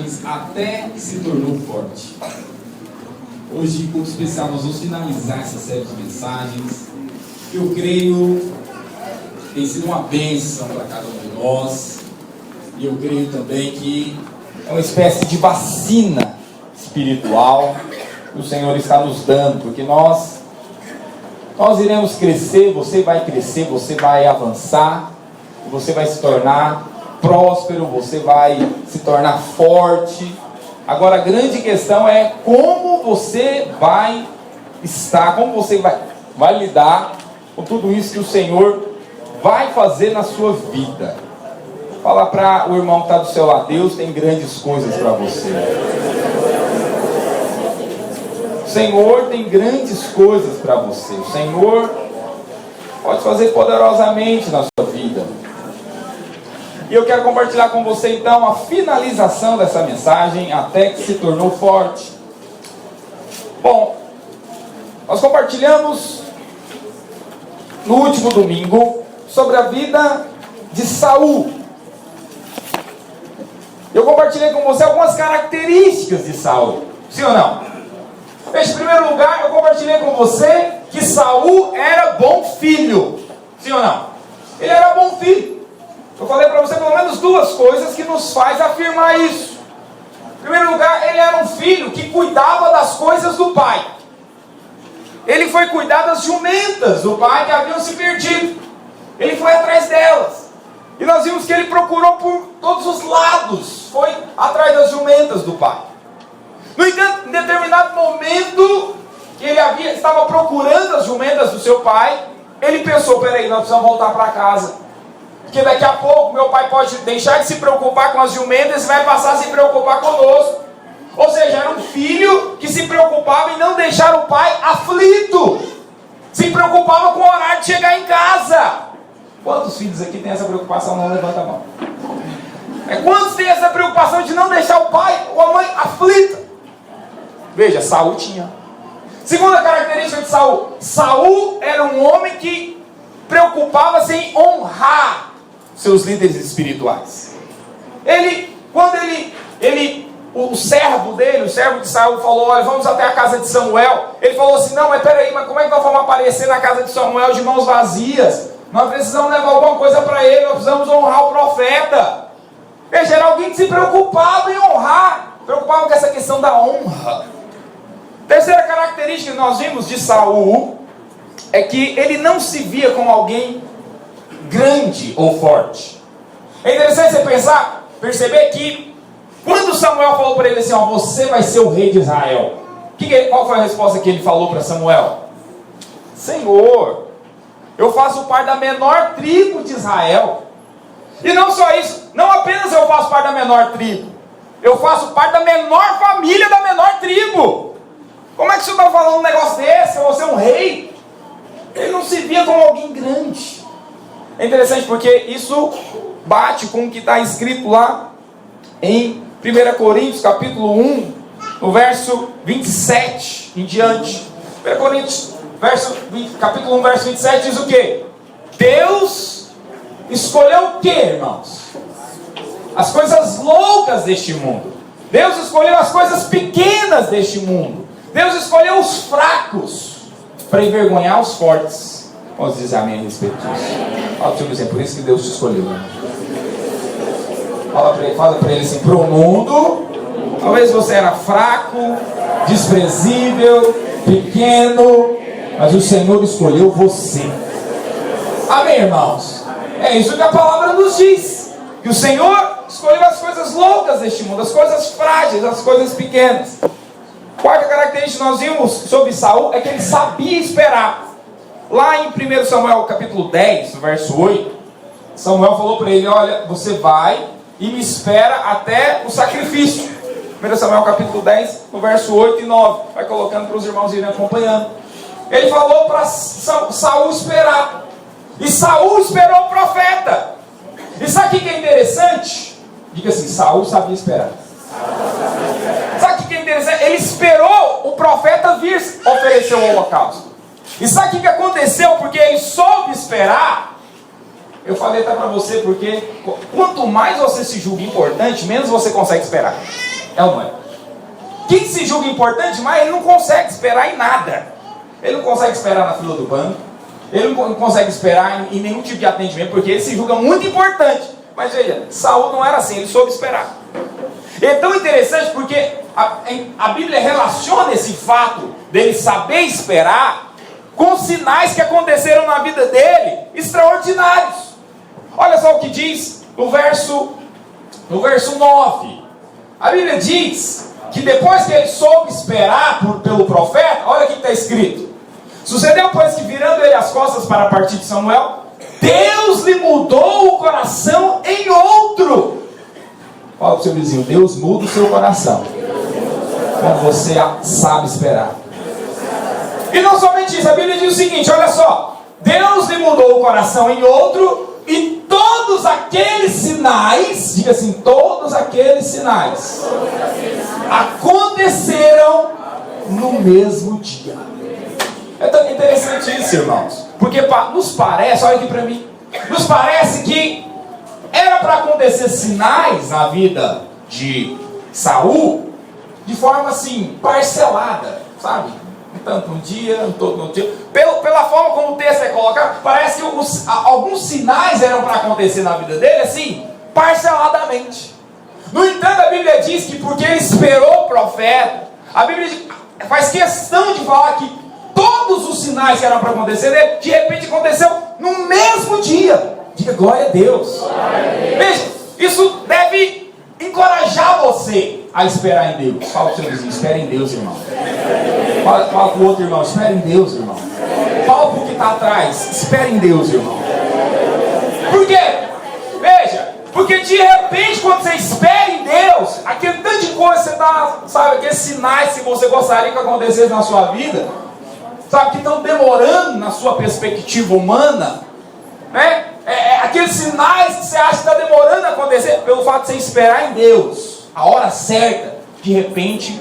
mensagens até que se tornou forte. Hoje, em culto especial, nós vamos finalizar essa série de mensagens. Eu creio que tem sido uma bênção para cada um de nós. E eu creio também que é uma espécie de vacina espiritual que o Senhor está nos dando, porque nós iremos crescer, você vai avançar, você vai se tornar próspero, você vai se tornar forte. Agora a grande questão é como você vai estar, como você vai lidar com tudo isso que o Senhor vai fazer na sua vida. Fala para o irmão que está do seu lado: Deus tem grandes coisas para você. O Senhor tem grandes coisas para você. O Senhor pode fazer poderosamente na sua vida. E eu quero compartilhar com você então a finalização dessa mensagem até que se tornou forte. Bom, nós compartilhamos no último domingo sobre a vida de Saul. Eu compartilhei com você algumas características de Saul, sim ou não? Em primeiro lugar, eu compartilhei com você que Saul era bom filho, sim ou não? Ele era bom filho. Eu falei para você pelo menos duas coisas que nos faz afirmar isso. Em primeiro lugar, ele era um filho que cuidava das coisas do pai. Ele foi cuidar das jumentas do pai que haviam se perdido. Ele foi atrás delas. E nós vimos que ele procurou por todos os lados. Foi atrás das jumentas do pai. No entanto, em determinado momento que ele estava procurando as jumentas do seu pai, ele pensou: peraí, nós precisamos voltar para casa. Porque daqui a pouco meu pai pode deixar de se preocupar com as jumentas e vai passar a se preocupar conosco. Ou seja, era um filho que se preocupava em não deixar o pai aflito. Se preocupava com o horário de chegar em casa. Quantos filhos aqui têm essa preocupação? Não levanta a mão. Quantos têm essa preocupação de não deixar o pai ou a mãe aflita? Veja, Saul tinha. Segunda característica de Saul: Saul era um homem que preocupava-se em honrar seus líderes espirituais. O servo de Saul falou: olha, vamos até a casa de Samuel. Ele falou assim: não, mas peraí, mas como é que nós vamos aparecer na casa de Samuel de mãos vazias? Nós precisamos levar alguma coisa para ele, nós precisamos honrar o profeta. Veja, era alguém que se preocupava em honrar, preocupava com essa questão da honra. Terceira característica que nós vimos de Saul é que ele não se via como alguém grande ou forte. É interessante você perceber que quando Samuel falou para ele assim: ó, você vai ser o rei de Israel, qual foi a resposta que ele falou para Samuel? Senhor, eu faço parte da menor tribo de Israel. E não só isso, não apenas eu faço parte da menor tribo, eu faço parte da menor família da menor tribo. Como é que o senhor está falando um negócio desse? Eu vou ser um rei? Ele não se via como alguém grande. É interessante porque isso bate com o que está escrito lá em 1 Coríntios capítulo 1, no verso 27 em diante. 1 Coríntios capítulo 1, verso 27 diz o quê? Deus escolheu o quê, irmãos? As coisas loucas deste mundo. Deus escolheu as coisas pequenas deste mundo. Deus escolheu os fracos para envergonhar os fortes. Vamos dizer amém a respeito disso. Fala para o seu, por isso que Deus te escolheu. Fala para ele assim: pro mundo, talvez você era fraco, desprezível, pequeno, mas o Senhor escolheu você. Amém, irmãos? É isso que a palavra nos diz. Que o Senhor escolheu as coisas loucas deste mundo, as coisas frágeis, as coisas pequenas. Quarta característica que nós vimos sobre Saul é que ele sabia esperar. Lá em 1 Samuel capítulo 10, verso 8, Samuel falou para ele: olha, você vai e me espera até o sacrifício. 1 Samuel capítulo 10, no verso 8 e 9. Vai colocando para os irmãos irem acompanhando. Ele falou para Saul esperar. E Saul esperou o profeta. E sabe o que é interessante? Diga assim: Saul sabia esperar. Sabe o que é interessante? Ele esperou o profeta vir oferecer o holocausto. E sabe o que aconteceu? Porque ele soube esperar. Eu falei até para você, porque quanto mais você se julga importante, menos você consegue esperar. É ou não é? Quem se julga importante, mas ele não consegue esperar em nada. Ele não consegue esperar na fila do banco. Ele não consegue esperar em nenhum tipo de atendimento, porque ele se julga muito importante. Mas veja, Saul não era assim, ele soube esperar. É tão interessante porque a Bíblia relaciona esse fato dele saber esperar com sinais que aconteceram na vida dele, extraordinários. Olha só o que diz no verso 9. A Bíblia diz que depois que ele soube esperar pelo profeta, olha o que está escrito. Sucedeu, pois, que virando ele as costas para partir de Samuel, Deus lhe mudou o coração em outro. Fala para o seu vizinho, Deus muda o seu coração quando você sabe esperar. E não somente isso, a Bíblia diz o seguinte, olha só. Deus lhe mudou o coração em outro, e todos aqueles sinais, diga assim, todos aqueles sinais aconteceram no mesmo dia. É tão interessante isso, irmãos, porque nos parece, olha aqui para mim, nos parece que era para acontecer sinais na vida de Saul de forma assim, parcelada, sabe? Tanto um dia, todo um dia. Pela forma como o texto é colocado, parece que alguns sinais eram para acontecer na vida dele, assim, parceladamente. No entanto, a Bíblia diz que porque ele esperou o profeta, a Bíblia faz questão de falar que todos os sinais que eram para acontecer nele, de repente aconteceu no mesmo dia. Diga glória a Deus. Veja, isso deve encorajar você a esperar em Deus. Fala para o seu vizinho, espere em Deus, irmão. Fala para o outro irmão, espere em Deus, irmão. Fala para o que está atrás, espere em Deus, irmão. Por quê? Veja, porque de repente quando você espera em Deus, aquele tanto de coisa que você dá, sabe, aqueles sinais que você gostaria que acontecesse na sua vida, sabe, que estão demorando na sua perspectiva humana, né? Aqueles sinais que você acha que está demorando a acontecer, pelo fato de você esperar em Deus, a hora certa, de repente,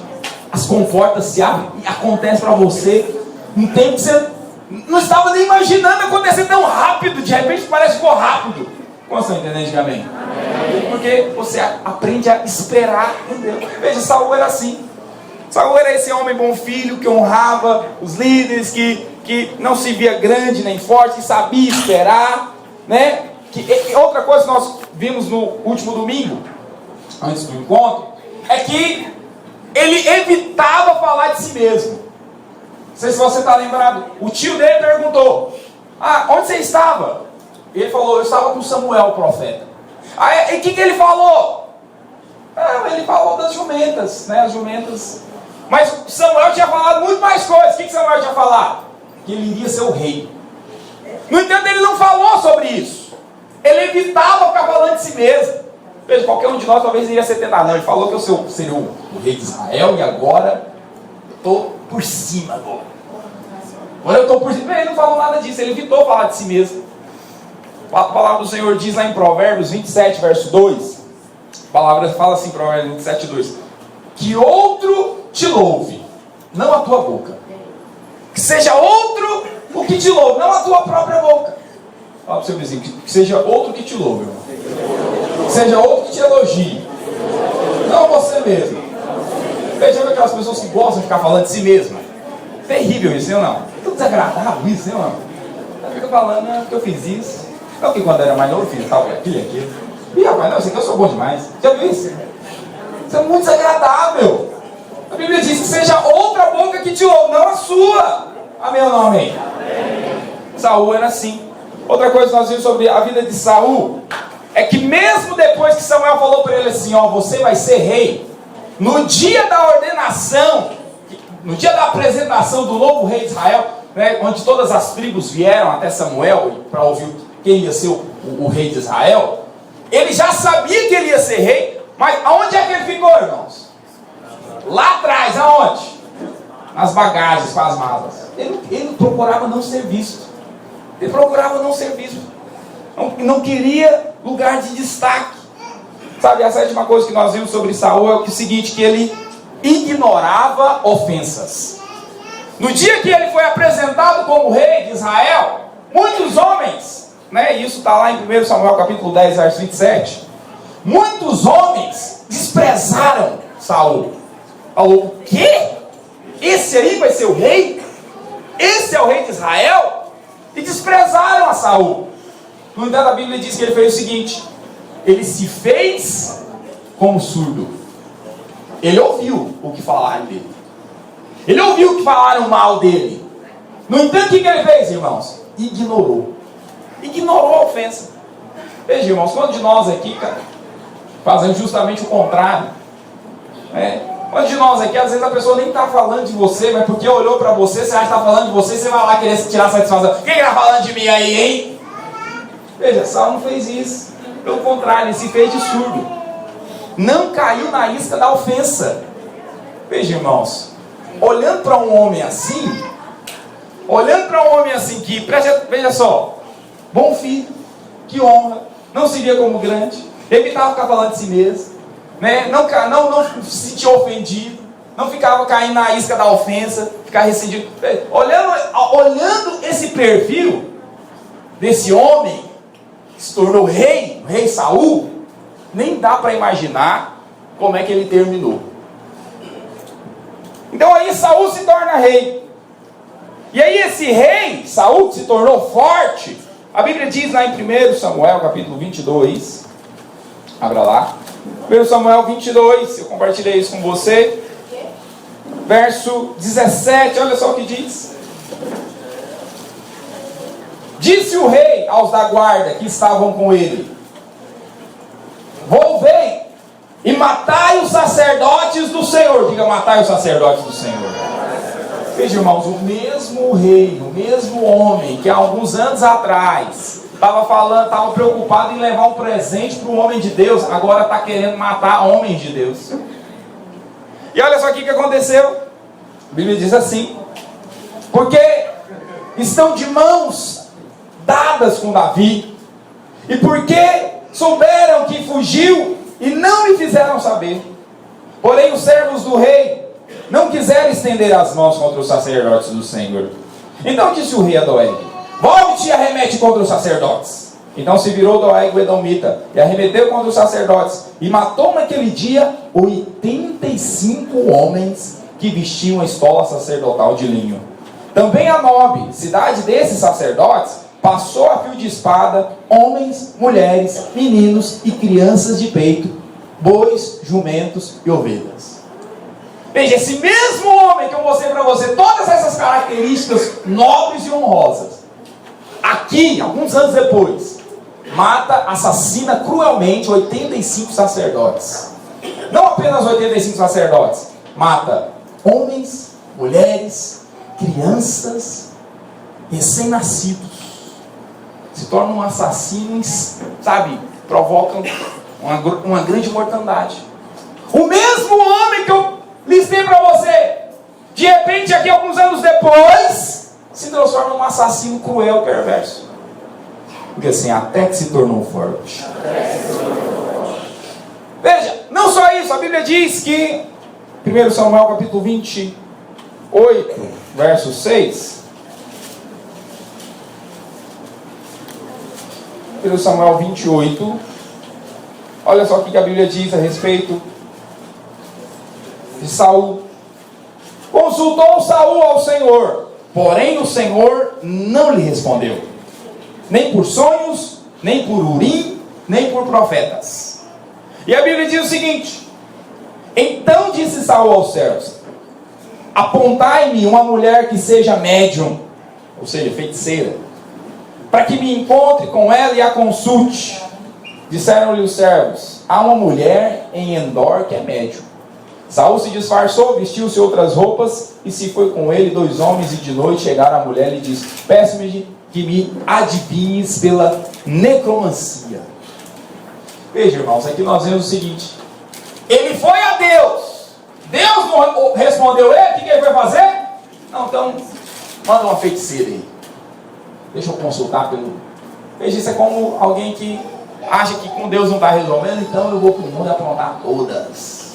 as comportas se abrem e acontece para você um tempo que você não estava nem imaginando acontecer tão rápido, de repente parece que ficou rápido. Como estão entendendo, diga amém? Porque você aprende a esperar em Deus. Veja, Saul era assim. Saul era esse homem bom filho que honrava os líderes, que não se via grande nem forte, que sabia esperar, né? Outra coisa que nós vimos no último domingo, antes do encontro, é que ele evitava falar de si mesmo. Não sei se você está lembrado. O tio dele perguntou: onde você estava? Ele falou: eu estava com Samuel, o profeta. E o que ele falou? Ele falou das jumentas, né? As jumentas. Mas Samuel tinha falado muito mais coisas. O que Samuel tinha falado? Que ele iria ser o rei. No entanto, ele não falou sobre isso. Ele evitava ficar falando de si mesmo. Veja, qualquer um de nós talvez iria ser tentado. Não, ele falou que eu seria o rei de Israel e agora eu estou por cima agora. Agora eu estou por cima. Ele não falou nada disso, ele evitou falar de si mesmo. A palavra do Senhor diz lá em Provérbios 27, verso 2. A palavra fala assim, Provérbios 27, 2. Que outro te louve, não a tua boca. Que seja outro o que te louve, não a tua própria boca. Fala para o seu vizinho, que seja outro que te louve, irmão. Que seja outro que te elogie, não você mesmo. Veja aquelas pessoas que gostam de ficar falando de si mesma. Terrível isso, ou não? Tudo desagradável isso, ou não? Ela fica falando, porque eu fiz isso. Não, que quando era mais novo eu fiz tal, aquilo e aquilo. Ih, rapaz, não, isso aqui eu sou bom demais. Já viu isso? Isso é muito desagradável. A Bíblia diz que seja outra boca que te louve, não a sua. Amém ou não amém? Saul era assim. Outra coisa que nós vimos sobre a vida de Saul é que mesmo depois que Samuel falou para ele assim, você vai ser rei, no dia da ordenação, no dia da apresentação do novo rei de Israel, né, onde todas as tribos vieram até Samuel para ouvir quem ia ser o rei de Israel, ele já sabia que ele ia ser rei, mas aonde é que ele ficou, irmãos? Lá atrás, aonde? Nas bagagens, com as malas. Ele procurava não ser visto. Ele procurava não ser visto. Não queria lugar de destaque. Sabe, a sétima coisa que nós vimos sobre Saul é o seguinte, que ele ignorava ofensas. No dia que ele foi apresentado como rei de Israel, muitos homens, né, isso está lá em 1 Samuel capítulo 10, verso 27, muitos homens desprezaram Saul. Falou, o quê? Esse aí vai ser o rei? Esse é o rei de Israel? E desprezaram a Saul. No entanto, a Bíblia diz que ele fez o seguinte: ele se fez como surdo. Ele ouviu o que falaram dele. Ele ouviu o que falaram mal dele. No entanto, o que ele fez, irmãos? Ignorou. Ignorou a ofensa. Veja, irmãos, quantos de nós aqui, cara, fazem justamente o contrário? Quantos de nós aqui, às vezes a pessoa nem está falando de você, mas porque olhou para você, você acha que está falando de você, você vai lá querer tirar satisfação. Quem está falando de mim aí, hein? Veja, Saul não fez isso. Pelo contrário, ele se fez de surdo. Não caiu na isca da ofensa. Veja, irmãos, olhando para um homem assim, que, veja só, bom filho, que honra, não se via como grande, evitava ficar falando de si mesmo, né? Não se sentia ofendido, não ficava caindo na isca da ofensa, ficar ressentido. Olhando esse perfil desse homem que se tornou rei, o rei Saul, nem dá para imaginar como é que ele terminou. Então aí Saul se torna rei. E aí esse rei, Saul, que se tornou forte, a Bíblia diz lá em 1 Samuel, capítulo 22, abra lá, 1 Samuel 22, eu compartilhei isso com você, verso 17, olha só o que diz. Disse o rei aos da guarda que estavam com ele: volvei e matai os sacerdotes do Senhor. Diga, matai os sacerdotes do Senhor. Veja, irmãos, o mesmo rei, o mesmo homem que há alguns anos atrás estava preocupado em levar um presente para um homem de Deus, agora está querendo matar homens de Deus. E olha só o que aconteceu. A Bíblia diz assim: porque estão de mãos dadas com Davi, e porque souberam que fugiu e não lhe fizeram saber. Porém os servos do rei não quiseram estender as mãos contra os sacerdotes do Senhor. Então disse o rei a Doeg: volte e arremete contra os sacerdotes. Então se virou Doeg o edomita e arremeteu contra os sacerdotes, e matou naquele dia 85 homens que vestiam a estola sacerdotal de linho. Também a Nobe, cidade desses sacerdotes, passou a fio de espada homens, mulheres, meninos e crianças de peito, bois, jumentos e ovelhas. Veja, esse mesmo homem que eu mostrei para você, todas essas características nobres e honrosas, aqui, alguns anos depois, mata, assassina cruelmente 85 sacerdotes. Não apenas 85 sacerdotes, mata homens, mulheres, crianças, recém-nascidos. Se torna um assassino, sabe, provoca uma grande mortandade. O mesmo homem que eu listei para você, de repente aqui alguns anos depois, se transforma num assassino cruel, perverso. Porque assim, até que se tornou forte. Veja, não só isso, a Bíblia diz que 1 Samuel capítulo 28, verso 6, 1 Samuel 28, olha só o que a Bíblia diz a respeito de Saul. Consultou Saul ao Senhor, porém o Senhor não lhe respondeu, nem por sonhos, nem por Urim, nem por profetas. E a Bíblia diz o seguinte: então disse Saul aos servos: apontai-me uma mulher que seja médium, ou seja, feiticeira, para que me encontre com ela e a consulte. Disseram-lhe os servos: há uma mulher em Endor que é médium. Saul se disfarçou, vestiu-se outras roupas e se foi com ele 2 homens, e de noite chegaram a mulher e lhe disse: peço-me que me adivinhes pela necromancia. Veja, irmãos, aqui nós vemos o seguinte: ele foi a Deus, Deus não respondeu ele, o que ele foi fazer? Não, então manda uma feiticeira aí, deixa eu consultar pelo... Veja, isso é como alguém que acha que com Deus não está resolvendo, então eu vou para o mundo aprontar todas.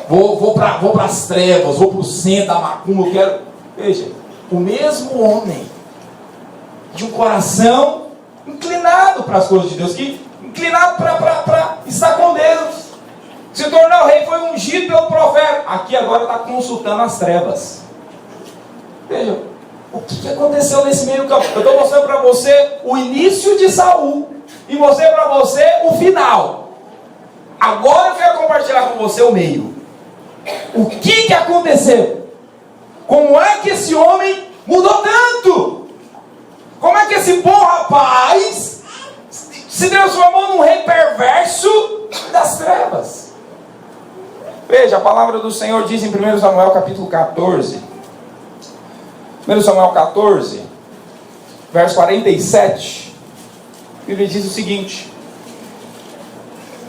Vou para as trevas, vou para o centro da macumba, eu quero... Veja, o mesmo homem, de um coração inclinado para as coisas de Deus, inclinado para estar com Deus, Se tornou rei, foi ungido pelo profeta. Aqui agora está consultando as trevas. Veja, o que aconteceu nesse meio campo? Eu estou mostrando para você o início de Saul e mostrei para você o final. Agora eu quero compartilhar com você o meio. O que aconteceu? Como é que esse homem mudou tanto? Como é que esse bom rapaz se transformou num rei perverso das trevas? Veja, a palavra do Senhor diz em 1 Samuel capítulo 14. 1 Samuel 14, verso 47. A Bíblia diz o seguinte.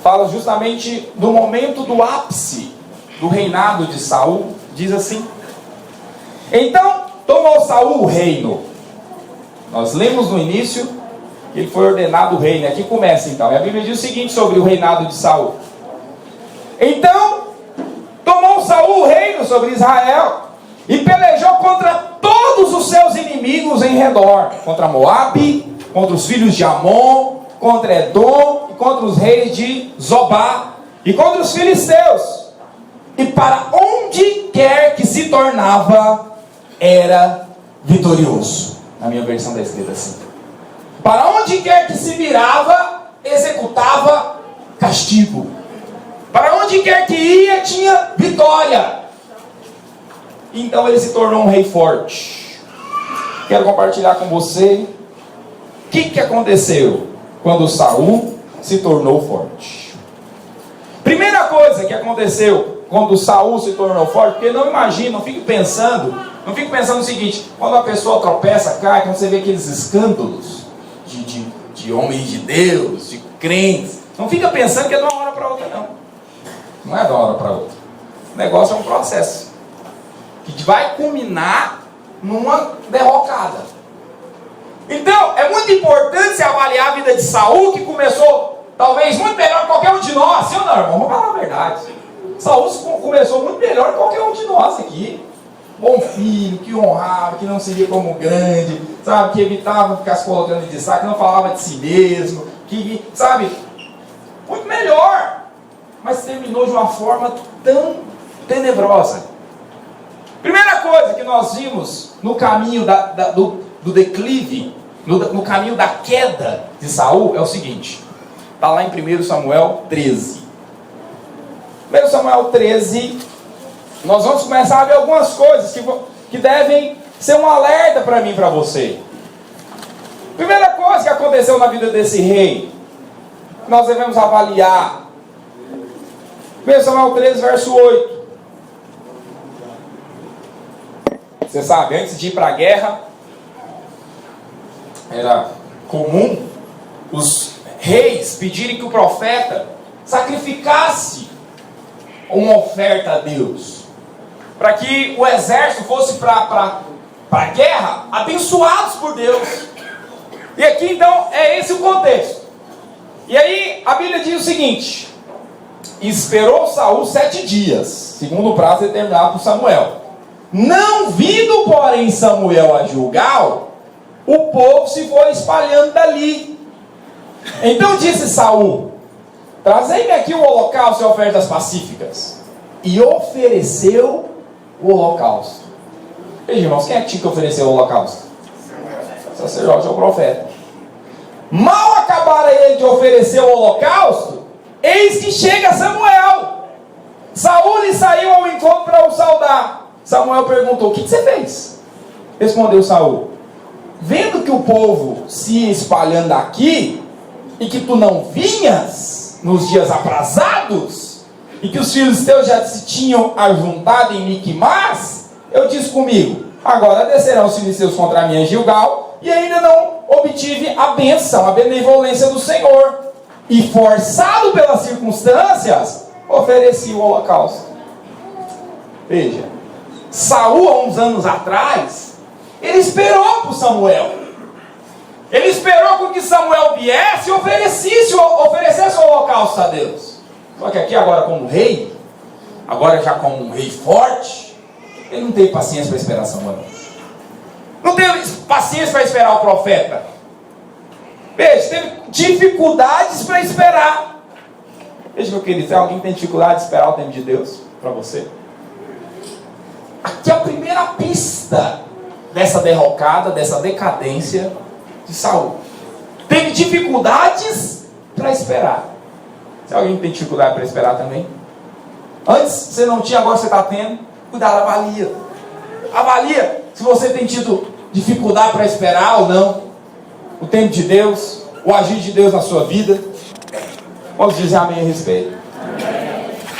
Fala justamente do momento do ápice do reinado de Saul. Diz assim: então tomou Saul o reino. Nós lemos no início que ele foi ordenado rei, né? Aqui começa então. E a Bíblia diz o seguinte sobre o reinado de Saul. Então tomou Saul o reino sobre Israel e pelejou contra todos os seus inimigos em redor, contra Moabe, contra os filhos de Amon, contra Edom e contra os reis de Zobá e contra os filisteus. E para onde quer que se tornava, era vitorioso. Na minha versão da escrita assim. Para onde quer que se virava, executava castigo. Para onde quer que ia, tinha vitória. Então ele se tornou um rei forte. Quero compartilhar com você o que aconteceu quando Saul se tornou forte. Primeira coisa que aconteceu quando Saul se tornou forte, porque não imagina, não fique pensando o seguinte: quando a pessoa tropeça, cai, quando você vê aqueles escândalos de homens de Deus, de crentes, não fica pensando que é de uma hora para outra, não. Não é de uma hora para outra. O negócio é um processo que vai culminar numa derrocada. Então, é muito importante se avaliar a vida de Saul, que começou talvez muito melhor que qualquer um de nós. Sim ou não, irmão? Vamos falar a verdade. Saul começou muito melhor que qualquer um de nós aqui. Bom filho, que honrava, que não se via como grande, sabe, que evitava ficar se colocando em destaque, não falava de si mesmo, que, sabe, muito melhor. Mas terminou de uma forma tão tenebrosa. Primeira coisa que nós vimos no caminho do declive, no caminho da queda de Saul, é o seguinte. Está lá em 1 Samuel 13. 1 Samuel 13, nós vamos começar a ver algumas coisas que devem ser um alerta para mim e para você. Primeira coisa que aconteceu na vida desse rei, nós devemos avaliar. 1 Samuel 13, verso 8. Você sabe, antes de ir para a guerra, era comum os reis pedirem que o profeta sacrificasse uma oferta a Deus, para que o exército fosse para a guerra abençoados por Deus. E aqui então é esse o contexto. E aí a Bíblia diz o seguinte: esperou Saul 7 dias, segundo o prazo determinado por Samuel. Não vindo, porém, Samuel a Gilgal, o povo se foi espalhando dali. Então disse Saul: trazei-me aqui o holocausto e ofertas pacíficas. E ofereceu o holocausto. Veja, irmãos, quem é que tinha que oferecer o holocausto? O sacerdote ou o profeta. Mal acabara ele de oferecer o holocausto, eis que chega Samuel. Saul lhe saiu ao encontro para o saudar. Samuel perguntou: o que você fez? Respondeu Saul: vendo que o povo se ia espalhando aqui, e que tu não vinhas nos dias aprazados, e que os filhos teus já se tinham ajuntado em Miquimás, eu disse comigo: agora descerão os filisteus contra mim em Gilgal, e ainda não obtive a bênção, a benevolência do Senhor, e forçado pelas circunstâncias, ofereci o holocausto. Veja, Saul, há uns anos atrás, ele esperou por Samuel. Ele esperou com que Samuel viesse e oferecesse o holocausto a Deus. Só que aqui agora como rei, agora já como um rei forte, ele não teve paciência para esperar Samuel. Não teve paciência para esperar o profeta. Veja, teve dificuldades para esperar. Veja, meu querido, tem alguém que tem dificuldade de esperar o tempo de Deus para você? Aqui é a primeira pista dessa derrocada, dessa decadência de Saul. Teve dificuldades para esperar. Se alguém tem dificuldade para esperar também? Antes você não tinha, agora você está tendo. Cuidado, avalia. Avalia se você tem tido dificuldade para esperar ou não o tempo de Deus, o agir de Deus na sua vida. Posso dizer amém a respeito?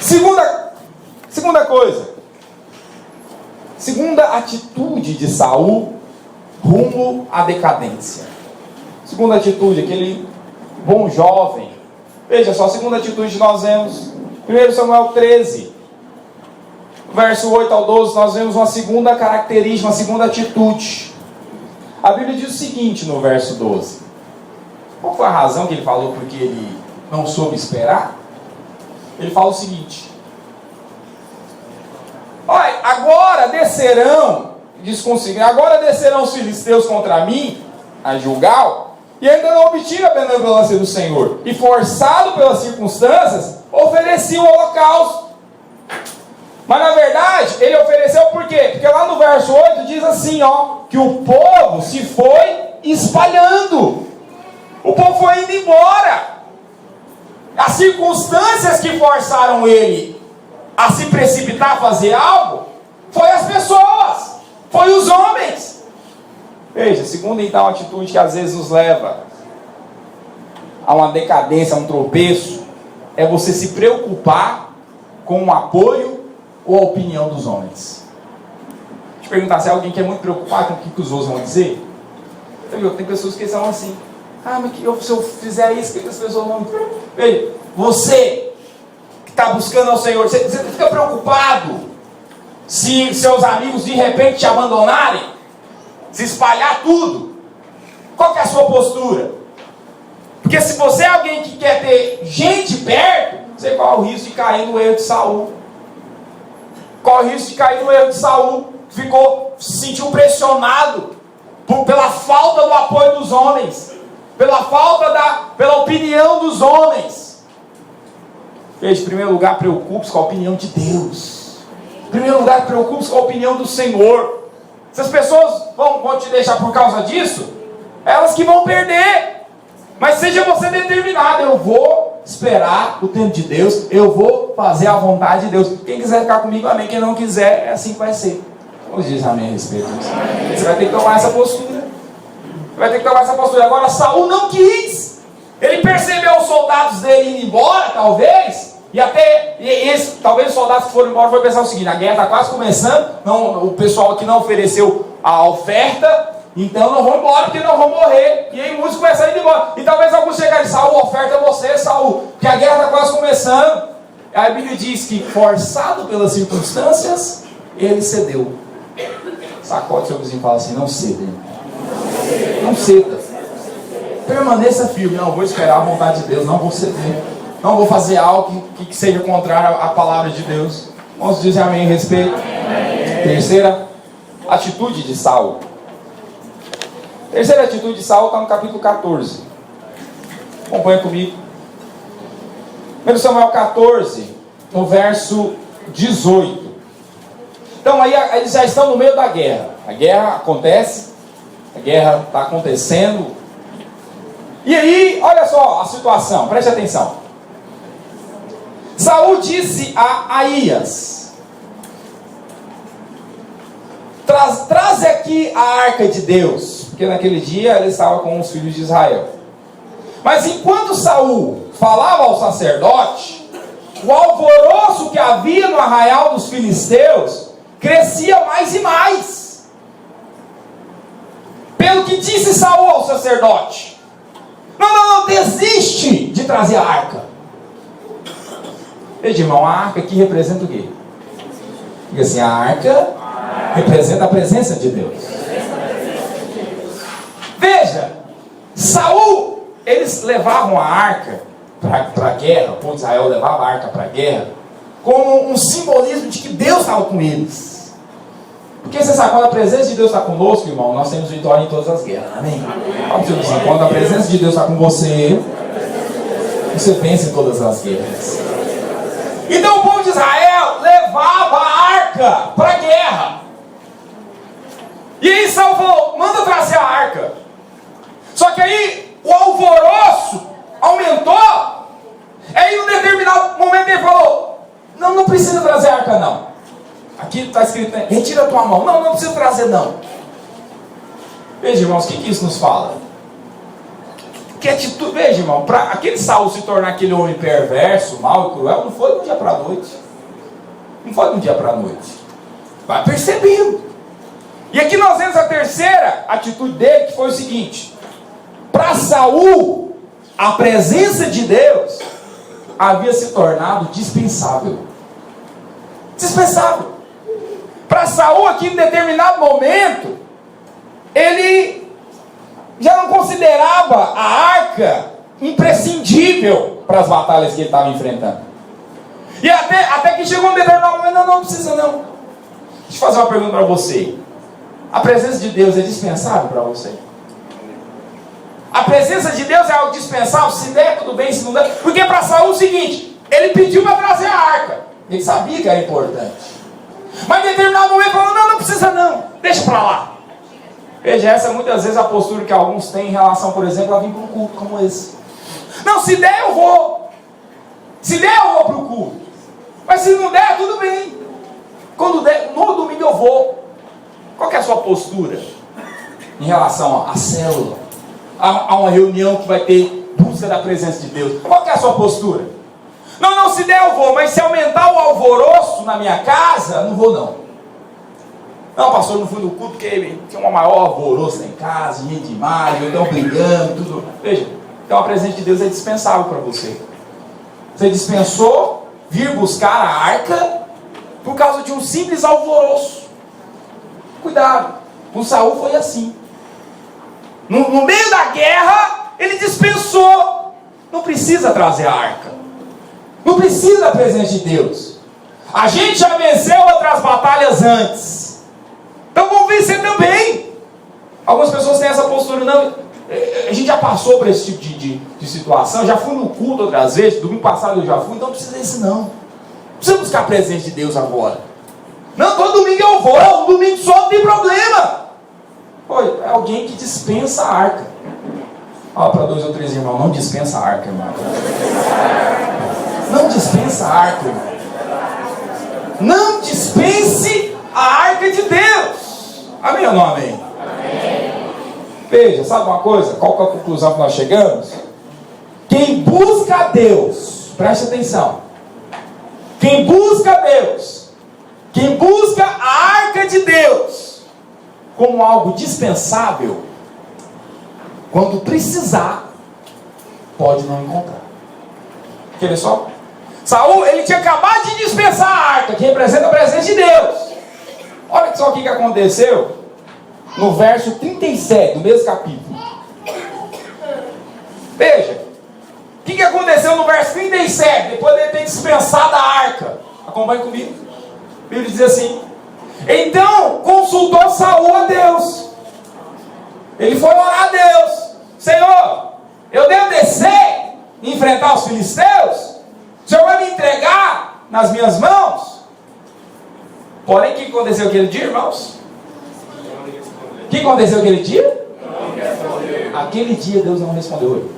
Segunda coisa. Segunda atitude de Saul rumo à decadência. Segunda atitude, aquele bom jovem. Veja só, a segunda atitude nós vemos 1 Samuel 13, verso 8 ao 12, nós vemos uma segunda característica, uma segunda atitude. A Bíblia diz o seguinte no verso 12. Qual foi a razão que ele falou porque ele não soube esperar? Ele fala o seguinte: olha, agora descerão os filisteus contra mim, a Gilgal, e ainda não obtive a benevolência do Senhor, e forçado pelas circunstâncias, ofereci o holocausto. Mas na verdade, ele ofereceu por quê? Porque lá no verso 8 diz assim, que o povo se foi espalhando. O povo foi indo embora. As circunstâncias que forçaram ele a se precipitar a fazer algo, foi as pessoas, foi os homens. Veja, segunda então atitude que às vezes nos leva a uma decadência, a um tropeço, é você se preocupar com o apoio ou a opinião dos homens. Deixa eu perguntar, se é alguém que é muito preocupado com o que os outros vão dizer? Tem pessoas que são assim, mas se eu fizer isso, o que as pessoas vão dizer? Veja, você que está buscando ao Senhor, você fica preocupado se seus amigos de repente te abandonarem, se espalhar tudo? Qual que é a sua postura? Porque se você é alguém que quer ter gente perto, você corre o risco de cair no erro de Saul. Corre o risco de cair no erro de Saul. Se sentiu pressionado pela falta do apoio dos homens, pela opinião dos homens. Veja, em primeiro lugar, preocupe-se com a opinião de Deus. Em primeiro lugar, preocupe-se com a opinião do Senhor. Se as pessoas vão te deixar por causa disso, elas que vão perder. Mas seja você determinado: eu vou esperar o tempo de Deus, eu vou fazer a vontade de Deus. Quem quiser ficar comigo, amém. Quem não quiser, é assim que vai ser. Vamos dizer amém a respeito disso. Você vai ter que tomar essa postura. Agora Saul não quis. Ele percebeu os soldados dele indo embora, talvez. Talvez os soldados que foram embora foram pensar o seguinte: a guerra está quase começando, o pessoal aqui não ofereceu a oferta, então não vão embora porque não vão morrer. E aí muitos começaram a ir embora. E talvez alguns chegarem: Saul, a oferta é você, Saul, porque a guerra está quase começando. A Bíblia diz que, forçado pelas circunstâncias, ele cedeu. Sacode seu vizinho e fala assim: não ceda. Não ceda. Permaneça firme. Não, vou esperar a vontade de Deus, não vou ceder. Não vou fazer algo que seja contrário à palavra de Deus. Vamos dizer amém a respeito. Amém. Terceira atitude de Saul. Terceira atitude de Saul está no capítulo 14. Acompanhe comigo. 1 Samuel 14, no verso 18. Então aí eles já estão no meio da guerra. A guerra acontece. A guerra está acontecendo. E aí, olha só a situação. Preste atenção. Saul disse a Aías: Traz aqui a arca de Deus. Porque naquele dia ele estava com os filhos de Israel. Mas enquanto Saul falava ao sacerdote, o alvoroço que havia no arraial dos filisteus crescia mais e mais. Pelo que disse Saul ao sacerdote: Não, desiste de trazer a arca. Veja, irmão, a arca aqui representa o quê? Diga assim: a arca representa a presença de Deus. Veja, Saul, eles levavam a arca para a guerra, o povo de Israel levava a arca para a guerra, como um simbolismo de que Deus estava com eles. Porque você sabe, quando a presença de Deus está conosco, irmão, nós temos vitória em todas as guerras, amém? Quando a presença de Deus está com você, Você vence em todas as guerras. Então o povo de Israel levava a arca para a guerra. E aí Saul falou, manda trazer a arca. Só que aí o alvoroço aumentou. Aí em um determinado momento ele falou, não precisa trazer a arca não. Aqui está escrito, né? Retira a tua mão. Não precisa trazer não. Veja, irmãos, o que isso nos fala? Que atitude, veja, irmão, para aquele Saul se tornar aquele homem perverso, mau e cruel, não foi de um dia para a noite. Não foi de um dia para a noite. Vai percebendo. E aqui nós vemos a terceira atitude dele, que foi o seguinte: para Saul, a presença de Deus havia se tornado dispensável. Dispensável. Para Saul, aqui em determinado momento, ele já não considerava a arca imprescindível para as batalhas que ele estava enfrentando. E até que chegou um determinado momento, não precisa não. Deixa eu fazer uma pergunta para você. A presença de Deus é dispensável para você? A presença de Deus é algo dispensável? Se der, tudo bem, se não der. Porque para Saul é o seguinte, ele pediu para trazer a arca. Ele sabia que era importante. Mas em determinado momento falou, não precisa não, deixa para lá. Veja, essa é muitas vezes a postura que alguns têm em relação, por exemplo, a vir para um culto como esse. Não, se der eu vou. Se der eu vou para o culto. Mas se não der, tudo bem. Quando der, no domingo eu vou. Qual que é a sua postura em relação à célula? A uma reunião que vai ter busca da presença de Deus. Qual que é a sua postura? Não, se der eu vou, mas se aumentar o alvoroço na minha casa, não vou não. Não, pastor, não fui no culto porque tinha uma maior alvoroço lá em casa, gente demais, então brigando, tudo. Veja, então a presença de Deus é dispensável para você. Você dispensou vir buscar a arca por causa de um simples alvoroço. Cuidado, com Saul foi assim. No meio da guerra, ele dispensou. Não precisa trazer a arca. Não precisa da presença de Deus. A gente já venceu outras batalhas antes. Então vamos vencer também. Algumas pessoas têm essa postura, não, a gente já passou por esse tipo de situação, já fui no culto outras vezes, domingo passado eu já fui, então não precisa disso não. Precisa buscar a presença de Deus agora. Não, todo domingo eu vou, um domingo só não tem problema. Pô, é alguém que dispensa a arca. Fala para 2 ou 3 irmãos, não dispensa a arca, irmão. Não dispensa a arca, irmão. Não dispense a arca de Deus. Amém ou não amém? Amém. Veja, sabe uma coisa? Qual que é a conclusão que nós chegamos? Quem busca a Deus, preste atenção. Quem busca a Deus, quem busca a arca de Deus como algo dispensável, quando precisar, pode não encontrar. Quer ver só? Saul, ele tinha acabado de dispensar a arca, que representa a presença de Deus. Olha só o que aconteceu no verso 37 do mesmo capítulo. Veja, o que aconteceu no verso 37, depois de ele ter dispensado a arca. Acompanhe comigo. A Bíblia diz assim: então consultou Saul a Deus. Ele foi orar a Deus: Senhor, eu devo descer e enfrentar os filisteus? O Senhor vai me entregar nas minhas mãos? Porém, o que aconteceu aquele dia, irmãos? O que aconteceu aquele dia? Aquele dia Deus não respondeu ele.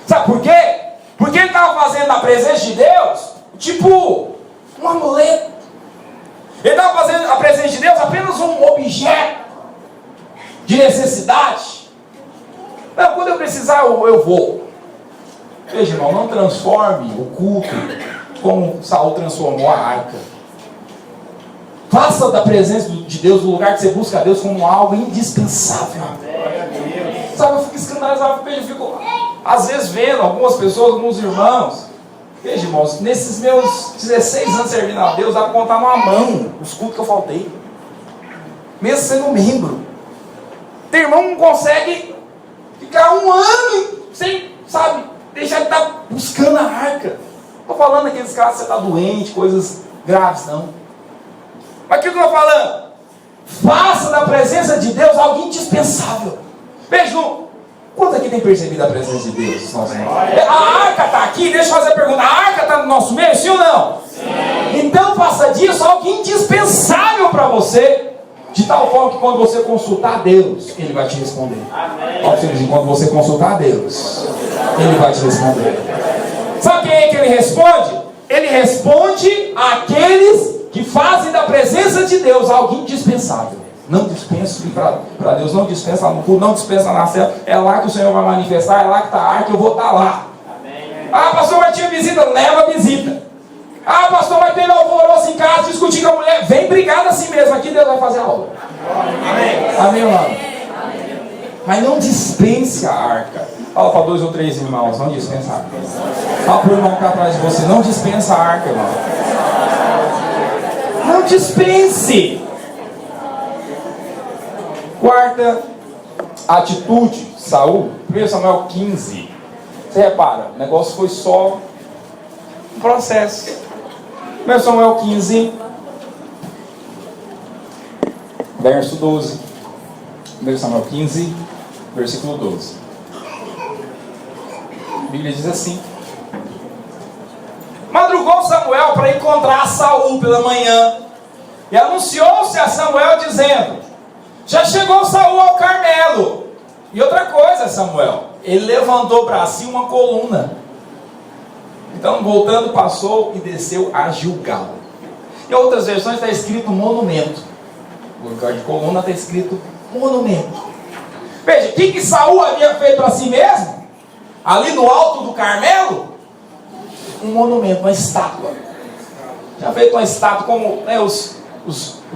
Sabe por quê? Porque ele estava fazendo na presença de Deus tipo um amuleto. Ele estava fazendo a presença de Deus apenas um objeto de necessidade. Não, quando eu precisar eu vou. Veja, irmão, não transforme o culto como Saul transformou a arca. Faça da presença de Deus, do lugar que você busca a Deus, como algo indispensável. Sabe, eu fico escandalizado, eu fico às vezes vendo algumas pessoas, alguns irmãos. Veja, irmãos, nesses meus 16 anos servindo a Deus, dá para contar numa mão os cultos que eu faltei, mesmo sendo membro. Tem irmão que não consegue ficar um ano sem, sabe, deixar de estar buscando a arca. Não estou falando daqueles casos que você está doente, coisas graves, não. Mas o que eu estou falando? Faça da presença de Deus algo indispensável. Veja, Quantos aqui tem percebido a presença de Deus? Nossa, a arca está aqui, deixa eu fazer a pergunta. A arca está no nosso meio, sim ou não? Sim. Então faça disso algo indispensável para você, de tal forma que quando você consultar Deus, Ele vai te responder. Amém. Quando você consultar Deus, Ele vai te responder. Sabe quem é que Ele responde? Ele responde àqueles que fazem da presença de Deus algo indispensável. Não dispensa para Deus, não dispensa no culto, não dispensa na cela. É lá que o Senhor vai manifestar, é lá que está a arca, eu vou estar lá. Amém. Ah, pastor, vai ter visita? Leva a visita. Ah, pastor, vai ter alvoroço em casa, discutir com a mulher. Vem brigar assim mesmo, aqui Deus vai fazer a obra. Amém. Amém, irmão? Mas não dispense a arca. Fala para 2 ou 3 irmãos, não dispensa a arca. Fala para o irmão que está atrás de você, não dispensa a arca, irmão. Não dispense. Quarta atitude, Saul, 1 Samuel 15. Você repara, o negócio foi só um processo. 1 Samuel 15, verso 12. 1 Samuel 15, versículo 12. A Bíblia diz assim: madrugou Samuel para encontrar Saul pela manhã, e anunciou-se a Samuel dizendo: já chegou Saul ao Carmelo. E outra coisa, Samuel, ele levantou para si uma coluna. Então, voltando, passou e desceu a Gilgal. Em outras versões está escrito monumento. No lugar de coluna está escrito monumento. Veja, o que Saul havia feito para si mesmo? Ali no alto do Carmelo? Um monumento, uma estátua. Já feito uma estátua como, né, os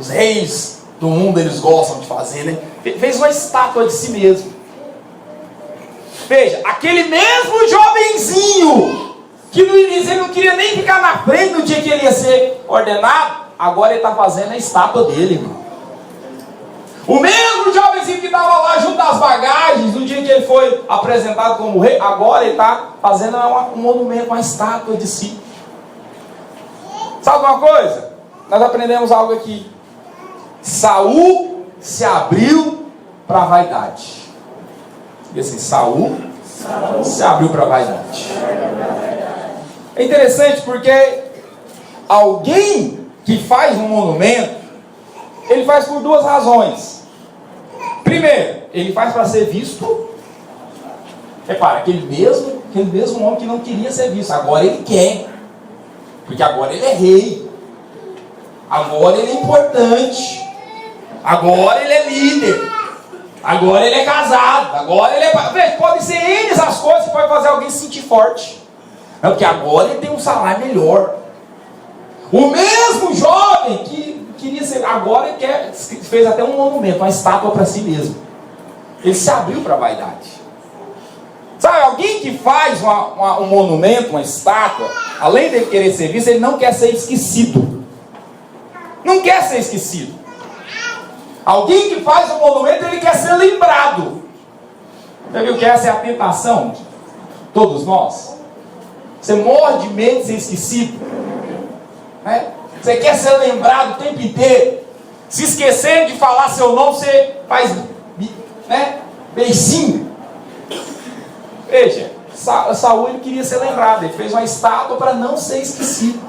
reis do mundo eles gostam de fazer, né? Fez uma estátua de si mesmo. Veja, aquele mesmo jovenzinho que no início ele não queria nem ficar na frente no dia que ele ia ser ordenado, agora ele está fazendo a estátua dele, irmão. O mesmo jovenzinho que estava lá junto às bagagens no dia que ele foi apresentado como rei, agora ele está fazendo um monumento, uma estátua de si. Sabe uma coisa? Nós aprendemos algo aqui. Saul se abriu para a vaidade. E assim, Saul se abriu para a vaidade. É interessante porque alguém que faz um monumento, ele faz por duas razões. Primeiro, ele faz para ser visto. Repara, aquele mesmo homem que não queria ser visto, agora ele quer. Porque agora ele é rei. Agora ele é importante. Agora ele é líder. Agora ele é casado. Agora ele é... Veja, podem ser eles as coisas que podem fazer alguém se sentir forte. Não, porque agora ele tem um salário melhor. O mesmo jovem que queria ser... Agora ele fez até um monumento, uma estátua para si mesmo. Ele se abriu para a vaidade. Sabe, alguém que faz um monumento, uma estátua, além de querer ser visto, ele não quer ser esquecido. Não quer ser esquecido. Alguém que faz um monumento, ele quer ser lembrado. Você viu que essa é a tentação de todos nós? Você morre de medo de ser esquecido, né? Você quer ser lembrado o tempo inteiro. Se esquecer de falar seu nome, você faz, né, beicinho. Veja, Saul ele queria ser lembrado. Ele fez uma estátua para não ser esquecido.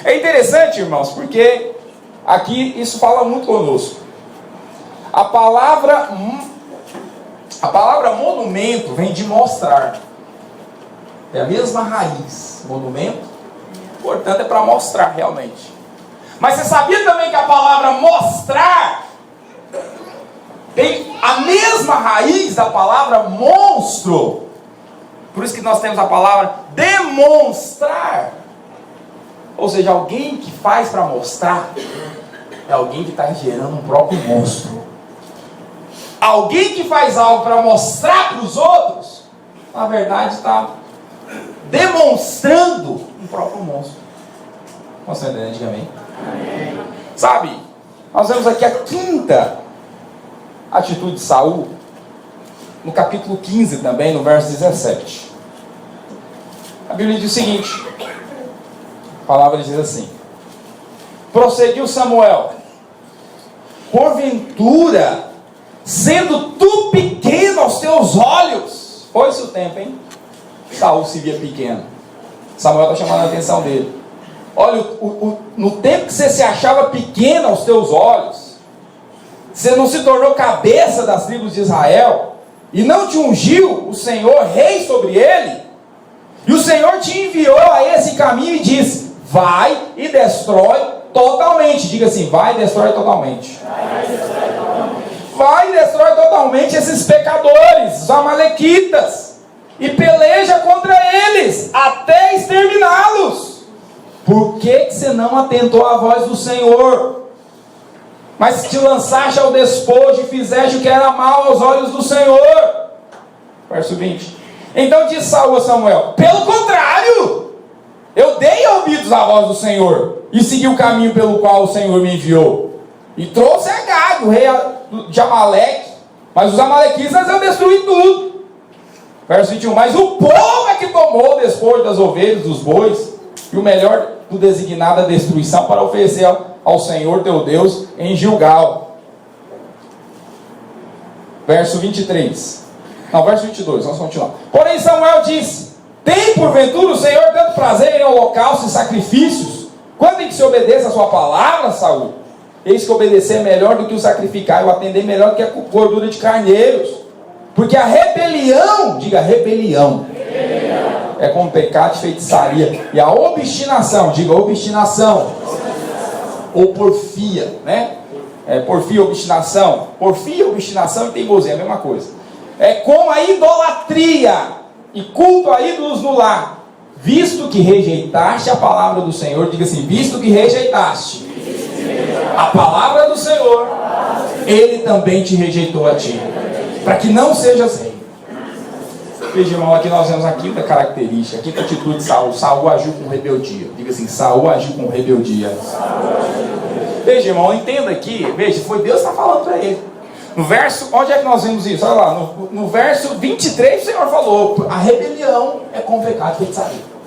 É interessante, irmãos, porque aqui isso fala muito conosco. A palavra monumento vem de mostrar. É a mesma raiz. Monumento, portanto, é para mostrar realmente. Mas você sabia também que a palavra mostrar tem a mesma raiz da palavra monstro? Por isso que nós temos a palavra demonstrar. Ou seja, alguém que faz para mostrar é alguém que está gerando um próprio monstro. Alguém que faz algo para mostrar para os outros, na verdade está demonstrando um próprio monstro. Você entende, diga amém? Amém. Sabe, nós vemos aqui a quinta atitude de Saul, no capítulo 15 também, no verso 17. A Bíblia diz o seguinte, a palavra diz assim: prosseguiu Samuel: porventura sendo tu pequeno aos teus olhos. Foi-se o tempo, hein? Saul se via pequeno. Samuel está chamando a atenção dele. Olha, no tempo que você se achava pequeno aos teus olhos, você não se tornou cabeça das tribos de Israel, e não te ungiu o Senhor rei sobre ele, e o Senhor te enviou a esse caminho e disse: vai e destrói totalmente. Diga assim: vai e destrói totalmente. Vai e destrói totalmente esses pecadores, os amalequitas, e peleja contra eles até exterminá-los. Por que você não atentou à voz do Senhor, mas te lançaste ao despojo e fizeste o que era mal aos olhos do Senhor? Verso 20. Então disse Saul a Samuel: pelo contrário, eu dei ouvidos à voz do Senhor e segui o caminho pelo qual o Senhor me enviou, e trouxe Agag, o rei de Amaleque, mas os amalequitas eu destruí tudo. Verso 21. Mas o povo é que tomou o despojo das ovelhas, dos bois, e o melhor do designado a destruição, para oferecer ao Senhor teu Deus em Gilgal. Verso 23. Não, verso 22, vamos continuar. Porém Samuel disse: tem porventura o Senhor tanto prazer em holocaustos e sacrifícios, quanto em que se obedeça a sua palavra, Saul? Eis que obedecer é melhor do que o sacrificar, e o atender melhor do que a gordura de carneiros. Porque a rebelião, diga rebelião, é como pecado de feitiçaria, e a obstinação, diga obstinação, ou porfia, né? Porfia, obstinação, e teimosia, é a mesma coisa. É como a idolatria e culto a ídolos no lar, visto que rejeitaste a palavra do Senhor. Diga assim: visto que rejeitaste a palavra do Senhor, Ele também te rejeitou a ti, para que não sejas rei. Veja, irmão, aqui nós vemos a quinta característica, a quinta atitude de Saul. Saul agiu com rebeldia. Diga assim: Saul agiu com rebeldia. Veja, irmão, entenda aqui. Veja, foi Deus que está falando para ele. No verso, onde é que nós vimos isso? Olha lá, no verso 23 o Senhor falou: a rebelião é como pecado de feitiçaria.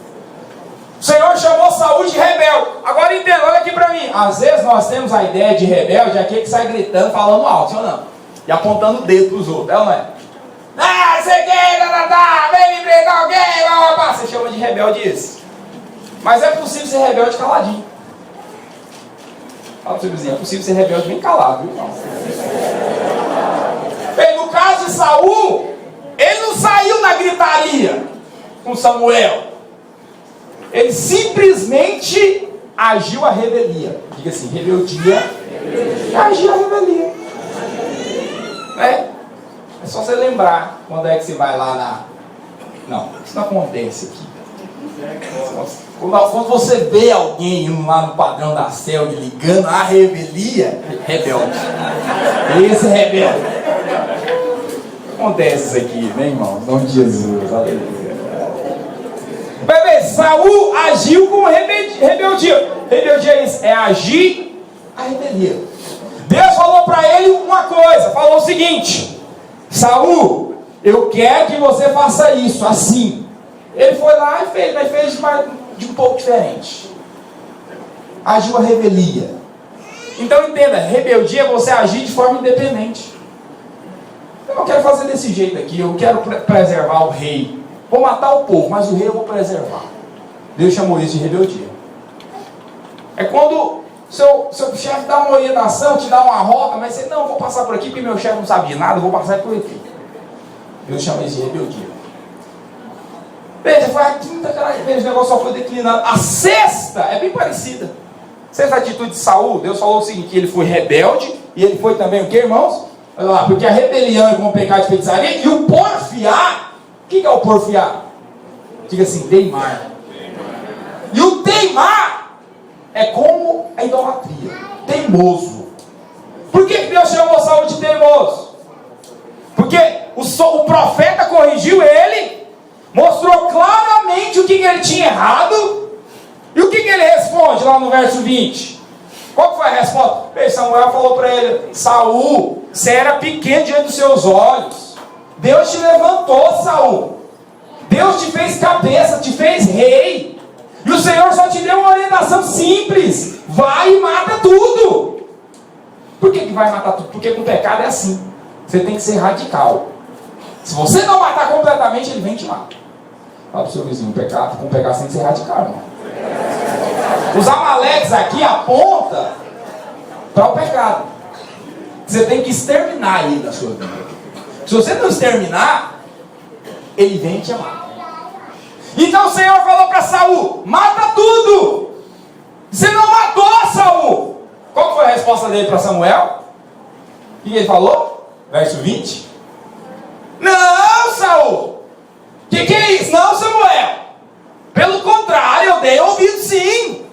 O Senhor chamou Saul de rebelde. Agora entenda, olha aqui para mim. Às vezes nós temos a ideia de rebelde, aquele que sai gritando, falando alto, sim ou não? E apontando o dedo para os outros, é ou não é? Ah, você quer, vem me prender alguém, blá. Você chama de rebelde isso. Mas é possível ser rebelde caladinho. Fala para o seu vizinho: é possível ser rebelde bem calado, viu, irmão? Bem, no caso de Saul, ele não saiu na gritaria com Samuel. Ele simplesmente agiu a revelia. Diga assim: rebeldia. Agiu a revelia. É só você lembrar quando é que você vai lá na... Não, isso não acontece aqui. Quando você vê alguém indo lá no padrão da CELG ligando a revelia, rebelde. Esse é rebelde. Acontece isso aqui, né, irmão? Em nome de Jesus. Aleluia. Vai ver, Saul agiu com rebeldia. Rebeldia é isso, é agir a revelia. Deus falou para ele uma coisa, falou o seguinte: Saul, eu quero que você faça isso, assim. Ele foi lá e fez, mas fez de um pouco diferente. Agiu a revelia. Então entenda, rebeldia é você agir de forma independente. Eu não quero fazer desse jeito aqui, eu quero preservar o rei. Vou matar o povo, mas o rei eu vou preservar. Deus chamou isso de rebeldia. É quando seu chefe dá uma orientação, te dá uma rota, mas você: não, vou passar por aqui porque meu chefe não sabe de nada, vou passar por aqui. Deus chama isso de rebeldia. Veja, foi a quinta característica, o negócio só foi declinando. A sexta é bem parecida. Sexta atitude de Saul, Deus falou o seguinte: que ele foi rebelde, e ele foi também o que, irmãos? Olha lá, porque a rebelião é como pecado de feitiçaria, e o porfiar. O que é o porfiar? Diga assim: teimar. E o teimar é como a idolatria, teimoso. Por que Deus chamou Saul de teimoso? Porque o profeta corrigiu ele, mostrou claramente o que ele tinha errado, e o que ele responde lá no verso 20? Qual foi a resposta? Samuel falou para ele: Saul, você era pequeno diante dos seus olhos, Deus te levantou, Saul, Deus te fez cabeça, te fez rei, e o Senhor só te deu uma orientação simples: vai e mata tudo. Por que vai matar tudo? Porque com o pecado é assim. Você tem que ser radical. Se você não matar completamente, ele vem te matar. Fala pro seu vizinho, com pecar sem ser radical, irmão. Os Amaleques aqui apontam para o pecado. Você tem que exterminar ele da sua vida. Se você não exterminar, ele vem e te mata. Então o Senhor falou para Saul: mata tudo. Você não matou, Saul. Qual foi a resposta dele para Samuel? O que ele falou? Verso 20. Não, Saul. Que é isso? Não, Samuel. Pelo contrário, eu dei ouvido sim.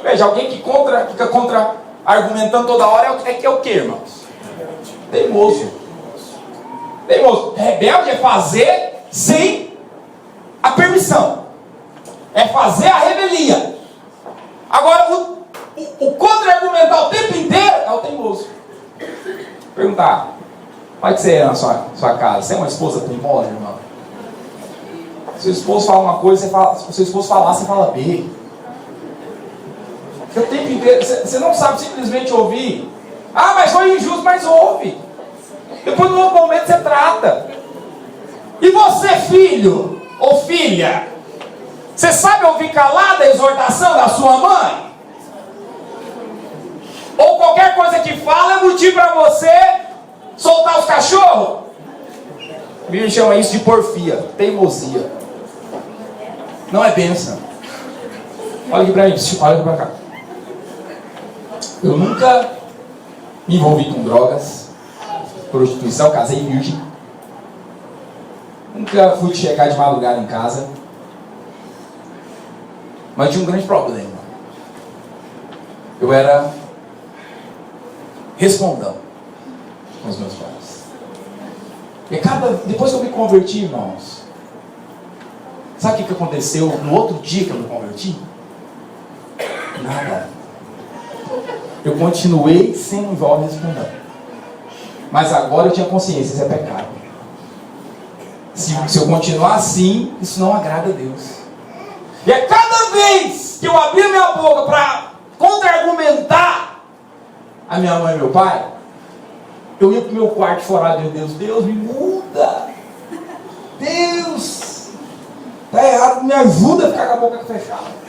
Veja, alguém que fica contra, argumentando toda hora é o que, irmãos? Teimoso. Teimoso. Rebelde é fazer sem a permissão. É fazer a revelia. Agora, o contra-argumentar o tempo inteiro é o teimoso. Perguntar: como é que você é na sua casa? Você é uma esposa teimosa, irmão? Se seu esposo fala uma coisa, se seu esposo falar, você fala B. O tempo inteiro, você não sabe simplesmente ouvir. Ah, mas foi injusto, mas ouve. Depois, no outro momento, você trata. E você, filho ou filha, você sabe ouvir calada a exortação da sua mãe? Ou qualquer coisa que fala é motivo para você soltar os cachorros? A Bíblia chama isso de porfia, teimosia. Não é bênção. Olha aqui para mim, olha aqui para cá. Eu nunca me envolvi com drogas, prostituição, casei virgem. Nunca fui chegar de madrugada em casa. Mas tinha um grande problema. Eu era respondão com os meus pais. E depois que eu me converti, irmãos, sabe o que aconteceu no outro dia que eu me converti? Nada. Eu continuei sendo igual respondão. Mas agora eu tinha consciência, isso é pecado. Se eu continuar assim, isso não agrada a Deus. E a cada vez que eu abria minha boca para contra-argumentar a minha mãe e meu pai, eu ia para o meu quarto chorar de Deus. Deus, me muda. Deus, está errado, me ajuda a ficar com a boca fechada.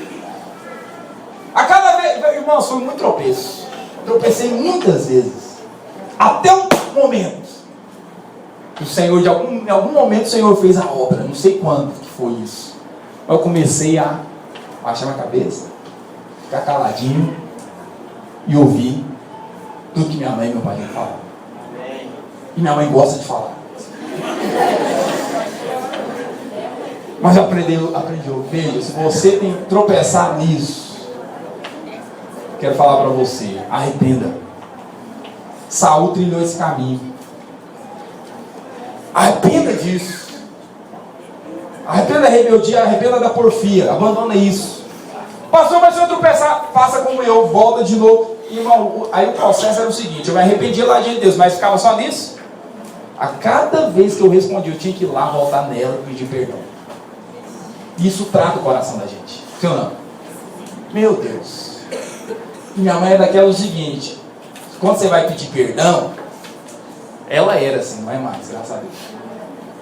A cada vez, irmãos, foi muito tropeço. Tropecei muitas vezes. Até um momento que o Senhor, em algum momento o Senhor fez a obra. Não sei quando que foi isso. Eu comecei a baixar minha cabeça, ficar caladinho e ouvir tudo que minha mãe e meu pai falavam. E minha mãe gosta de falar. Mas eu aprendi, veja, se você tem que tropeçar nisso, quero falar para você, arrependa. Saul trilhou esse caminho. Arrependa disso. Arrependa da rebeldia, arrependa da porfia. Abandona isso. Pastor, mas se eu tropeçar, faça como eu, volta de novo. Irmão, aí o processo era o seguinte: eu me arrependia lá diante de Deus, mas ficava só nisso. A cada vez que eu respondi, eu tinha que ir lá, voltar nela e pedir perdão. Isso trata o coração da gente. Sim ou não? Meu Deus. Minha mãe é daquela o seguinte: quando você vai pedir perdão, ela era assim, não é mais, graças a Deus.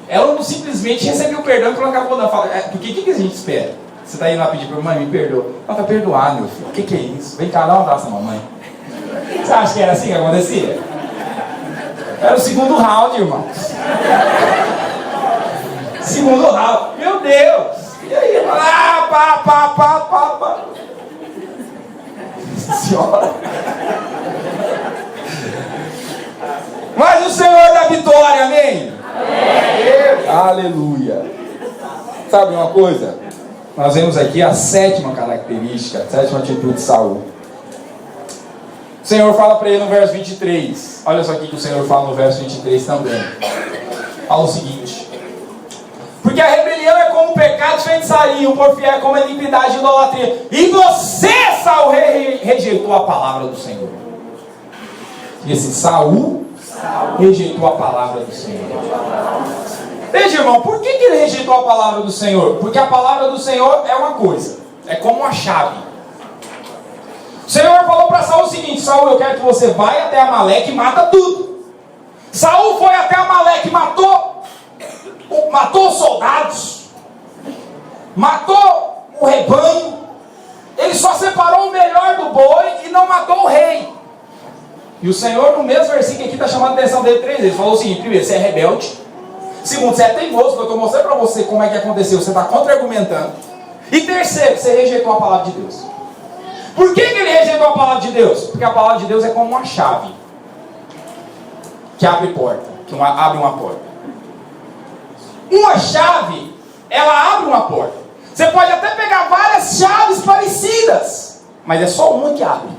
Ela não simplesmente recebeu o perdão que ela acabou de falar. Porque o que a gente espera? Você está indo lá pedir para mãe, me perdoa. Ela está perdoada, meu filho. O que é isso? Vem cá, dá um abraço à mamãe. Você acha que era assim que acontecia? Era o segundo round, irmãos. Segundo round. Meu Deus! E aí, pá. Senhora. Mas o Senhor dá vitória, amém? Amém. Aleluia. Sabe uma coisa? Nós vemos aqui a sétima característica, a sétima atitude de Saul. O Senhor fala para ele no verso 23. Olha só aqui que o Senhor fala no verso 23 também. Fala o seguinte: porque a rebelião é como o pecado de feitiçaria, o porfia é como a iniquidade e idolatria. E você, Saul, rejeitou a palavra do Senhor. E esse Saul rejeitou a palavra do Senhor. Veja, irmão, por que ele rejeitou a palavra do Senhor? Porque a palavra do Senhor é uma coisa, é como uma chave. O Senhor falou para Saul o seguinte: Saul, eu quero que você vá até Amaleque e mata tudo. Saul foi até Amaleque, matou os soldados, matou o rebanho. Ele só separou o melhor do boi e não matou o rei. E o Senhor, no mesmo versículo aqui, está chamando a atenção dele 3 vezes. Ele falou o seguinte: primeiro, você é rebelde. Segundo, você é teimoso, que eu estou mostrando para você como é que aconteceu. Você está contra-argumentando. E terceiro, você rejeitou a palavra de Deus. Por que ele rejeitou a palavra de Deus? Porque a palavra de Deus é como uma chave que abre porta, abre uma porta. Uma chave, ela abre uma porta. Você pode até pegar várias chaves parecidas, mas é só uma que abre.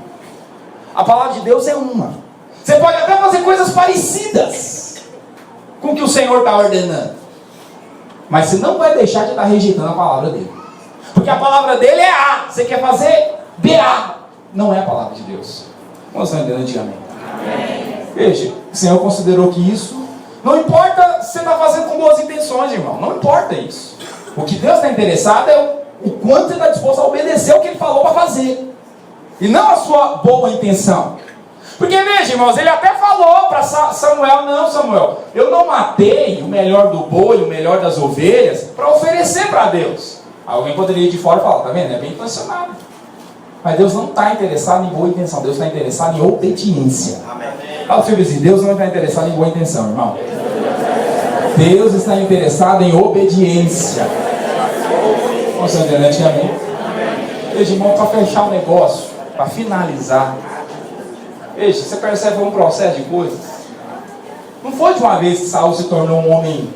A palavra de Deus é uma. Você pode até fazer coisas parecidas com o que o Senhor está ordenando, mas você não vai deixar de estar rejeitando a palavra dele. Porque a palavra dele é A. Você quer fazer BA. Não é a palavra de Deus. Como você está entendendo antigamente? Amém. Veja, o Senhor considerou que isso... Não importa se você está fazendo com boas intenções, irmão. Não importa isso. O que Deus está interessado é o quanto você está disposto a obedecer o que Ele falou para fazer. E não a sua boa intenção. Porque veja, irmãos, ele até falou para Samuel: não, Samuel, eu não matei o melhor do boi, o melhor das ovelhas, para oferecer para Deus. Alguém poderia ir de fora e falar: tá vendo? É bem intencionado. Mas Deus não está interessado em boa intenção. Deus está interessado em obediência. Fala para o assim: Deus não está interessado em boa intenção, irmão. Deus está interessado em obediência. Você entendeu antigamente? Veja, irmão, para fechar o negócio, para finalizar. Veja, você percebe um processo de coisas. Não foi de uma vez que Saul se tornou um homem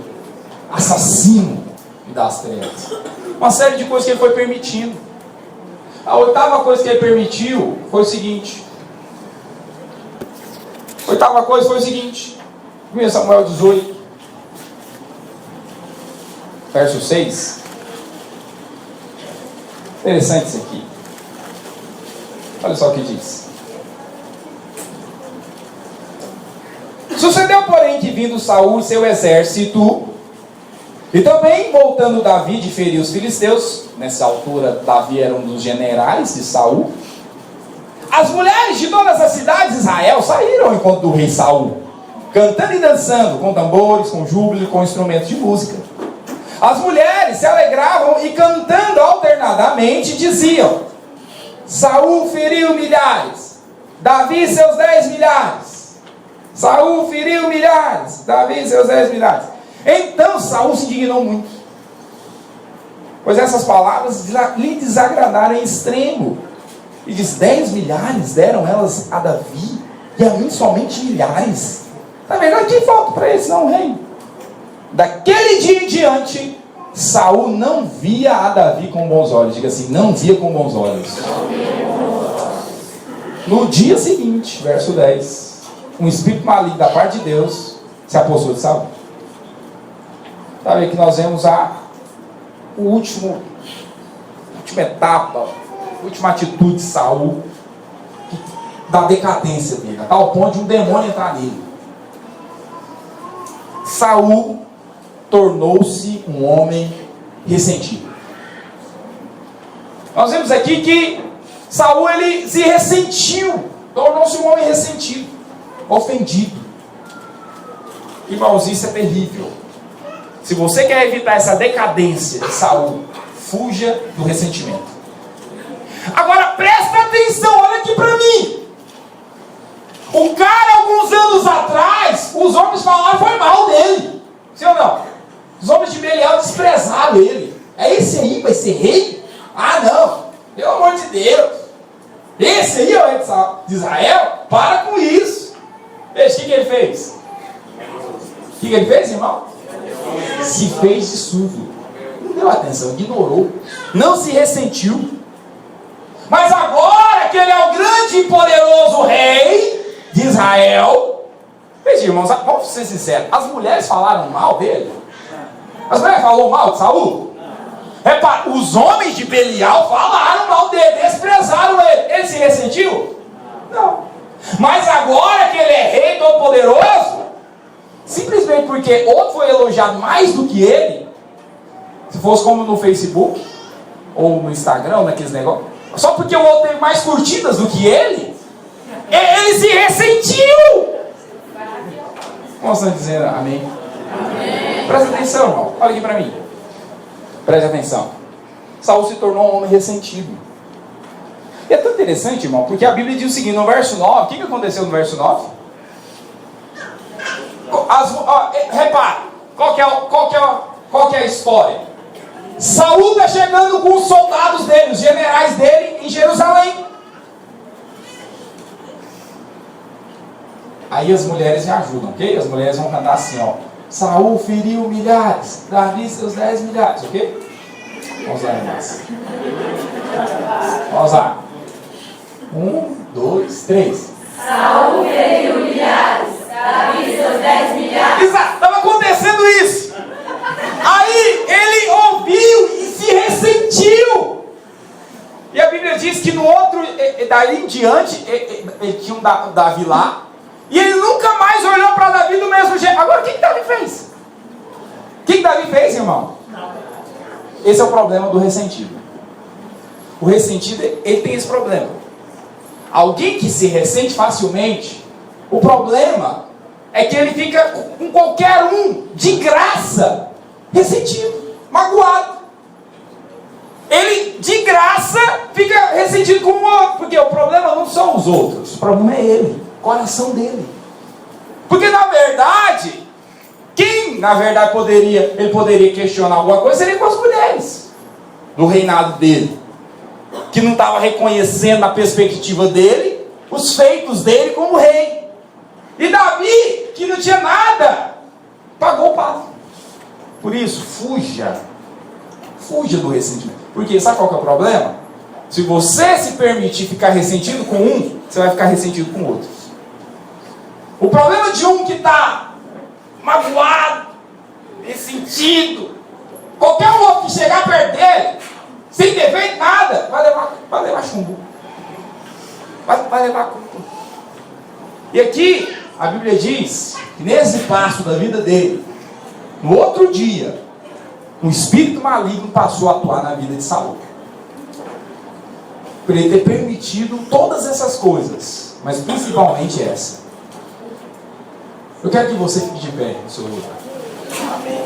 assassino das trevas. Uma série de coisas que ele foi permitindo. A 8ª coisa que ele permitiu foi o seguinte. 8ª coisa foi o seguinte. 1 Samuel 18, verso 6. Interessante isso aqui. Olha só o que diz. Sucedeu, porém, que vindo Saul e seu exército, e também voltando Davi de ferir os filisteus, nessa altura Davi era um dos generais de Saul, as mulheres de todas as cidades de Israel saíram ao encontro do rei Saul, cantando e dançando, com tambores, com júbilo, com instrumentos de música. As mulheres se alegravam e, cantando alternadamente, diziam: Saul feriu milhares, Davi seus 10 milhares. Saul feriu milhares, Davi seus 10 milhares. Então Saul se indignou muito, pois essas palavras lhe desagradaram em extremo. E diz: 10 milhares deram elas a Davi, e a mim somente milhares. Está vendo? Aqui falta para eles, não, rei. Daquele dia em diante, Saul não via a Davi com bons olhos. Diga assim: não via com bons olhos. No dia seguinte, verso 10, um espírito maligno da parte de Deus se apossou de Saul. Sabe que nós vemos a última etapa, a última atitude de Saul, da decadência dele, a tal ponto de um demônio entrar nele. Saul tornou-se um homem ressentido. Nós vemos aqui que Saul, ele se ressentiu, tornou-se um homem ressentido, ofendido. Irmãos, isso é terrível. Se você quer evitar essa decadência de Saul, fuja do ressentimento. Agora presta atenção, olha aqui para mim. O cara, alguns anos atrás, os homens falaram foi mal dele. Sim ou não? Os homens de Belial desprezaram ele. É esse aí, vai ser rei? Ah, não. Pelo amor de Deus. Esse aí é o rei de Israel? Para com isso. Veja, o que ele fez? O que ele fez, irmão? Se fez de surdo. Não deu atenção, ignorou. Não se ressentiu. Mas agora que ele é o grande e poderoso rei de Israel, veja, irmãos, vamos ser sinceros, as mulheres falaram mal dele? As mulheres falaram mal de Saul? Repara, os homens de Belial falaram mal dele, desprezaram ele. Ele se ressentiu? Não. Mas agora que ele é rei todo poderoso, simplesmente porque outro foi elogiado mais do que ele, se fosse como no Facebook ou no Instagram, naqueles negócios, só porque o outro teve mais curtidas do que ele se ressentiu. Como estão dizendo amém? Amém? Presta atenção, irmão. Olha aqui para mim. Preste atenção. Saul se tornou um homem ressentido. E é tão interessante, irmão, porque a Bíblia diz o seguinte, no verso 9, o que aconteceu no verso 9? Repara, qual que é a história? Saul está chegando com os soldados dele, os generais dele em Jerusalém. Aí as mulheres me ajudam, ok? As mulheres vão cantar assim, ó. Saul feriu milhares, Davi seus 10 milhares, ok? Vamos lá, irmãs. Vamos lá. 1, 2, 3. Saul feriu milhares, Davi seus 10 milhares. Exato, estava acontecendo isso. Aí ele ouviu e se ressentiu. E a Bíblia diz que no outro, daí em diante, ele tinha um Davi lá. E ele nunca mais olhou para Davi do mesmo jeito. Agora, o que Davi fez? O que Davi fez, irmão? Esse é o problema do ressentido. O ressentido, ele tem esse problema. Alguém que se ressente facilmente, o problema é que ele fica com qualquer um, de graça, ressentido, magoado. Ele, de graça, fica ressentido com o outro. Porque o problema não são os outros, o problema é ele, o coração dele. Porque, na verdade, quem, na verdade, ele poderia questionar alguma coisa, seria com as mulheres do reinado dele, que não estava reconhecendo a perspectiva dele, os feitos dele como rei. E Davi, que não tinha nada, pagou o pato. Por isso, fuja do ressentimento. Porque sabe qual que é o problema? Se você se permitir ficar ressentido com um, você vai ficar ressentido com outros. O problema de um que está magoado, ressentido, qualquer outro que chegar perto dele, sem ter feito nada, vai levar chumbo. Vai levar chumbo. E aqui, a Bíblia diz que nesse passo da vida dele, no outro dia, um espírito maligno passou a atuar na vida de Saul. Por ele ter permitido todas essas coisas, mas principalmente essa. Eu quero que você fique de pé no seu lugar. Amém.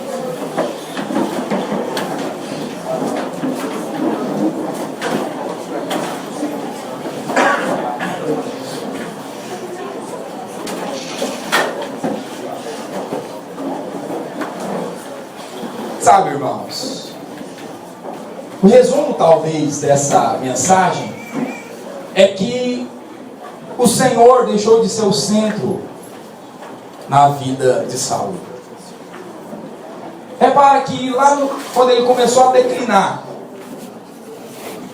Sabe, irmãos, o resumo talvez dessa mensagem é que o Senhor deixou de ser o centro na vida de Saul. Repara que lá quando ele começou a declinar,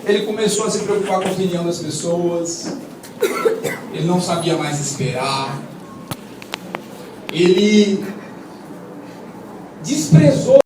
ele começou a se preocupar com a opinião das pessoas, ele não sabia mais esperar, ele desprezou